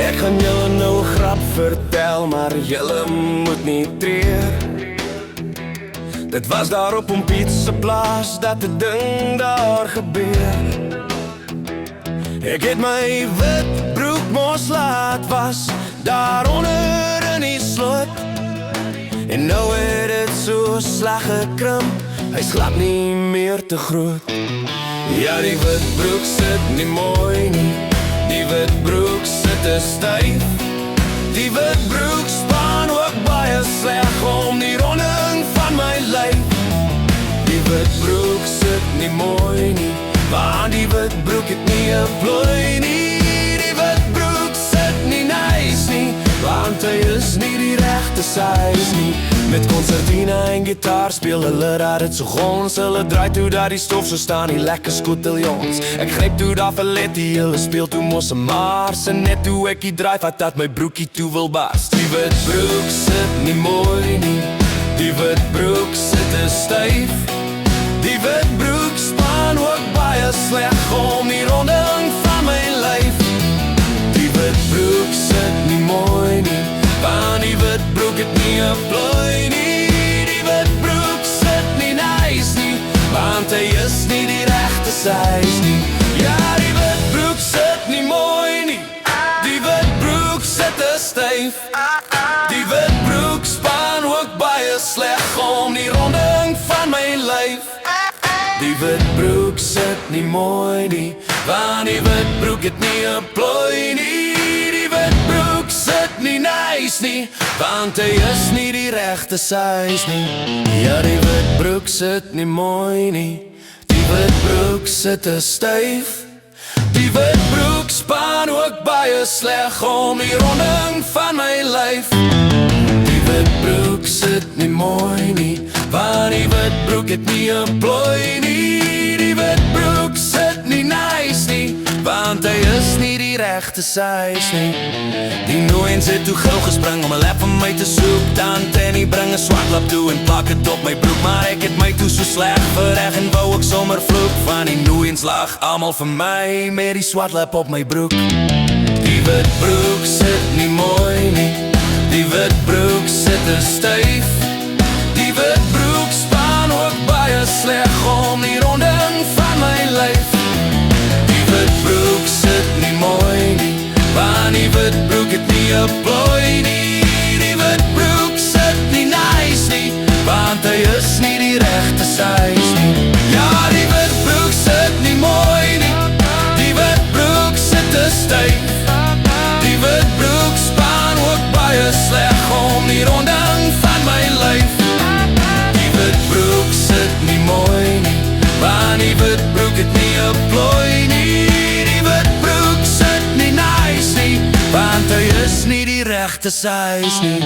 Ek gaan julle nou 'n grap vertel, maar julle moet nie treur. Dit was daar op 'n pizzaplaas dat 'n ding daar gebeur. Ek het my wit broek mos laat was, daaronder in die slot. En nou het dit so slag gekrimp, hy's glad nie meer te groot. Ja, die wit broek sit nie mooi nie, die wit broek sit te styf. Die wit broek span ook baie sleg om die ronding van my lyf. Die wit broek sit nie mooi nie, want die wit broek het nie 'n plooi nie. Die wit broek sit nie nice nie, want hy is nie die regte size nie. Met concertina en gitaar speel hulle dat het so gons. Hulle draai toe dat die stof so staan, die lekker skoteljons. Ek gryp toe daar verlettie, hulle speel toe mos 'n mars. En net toe ek die draai vat dat my broekie toe wil bars. Die wit broek sit nie mooi nie, die wit broek sit te styf. Die wit broek span ook baie sleg om die ronding van my lyf. Die wit broek sit nie mooi nie, want die wit broek het nie 'n plooi nie. Die wit broek sit nie nice nie, want hy is nie die regte size nie. Ja, die wit broek sit nie mooi nie, die wit broek sit te styf. Die wit broek span ook baie sleg om die ronding van my lyf. Die wit broek sit nie mooi nie, want die wit broek het nie 'n plooi nie. Die wit broek sit nie nice nie, want hy is nie die regte size nie. Ja, die wit broek sit nie mooi nie, die wit broek sit te styf. Die wit broek span ook baie sleg om die ronding van my lyf. Die wit broek sit nie mooi nie, want die wit broek het nie 'n plooi nie. Die wit broek sit nie nice nie, want hy is nie die regte size nie. Die nooiens het toe gou gespring om 'n lap van my te soek. Tante en die bring 'n swart lap toe en plak het op my broek. Maar ek het my toe so sleg verreg en wou ek sommer vloek. Van die nooiens lag almal vir my met die swart lap op my broek. Die wit broek sit nie mooi nie, die wit broek sit te styf. Die wit broek span ook baie sleg om die ronding van my lyf. Die wit broek sit nie mooi nie, want die wit broek het nie 'n plooi nie. Die wit broek sit nie nice nie, want hy is nie die regte size nie. Ja, die wit broek sit nie mooi nie, die wit broek sit te styf. Die wit broek span ook baie sleg om die ronding van my lyf. Die wit broek sit nie mooi nie, want die wit broek het nie 'n plooi nie. Die wit broek sit nie nice nie, want hy is nie die regte size nie.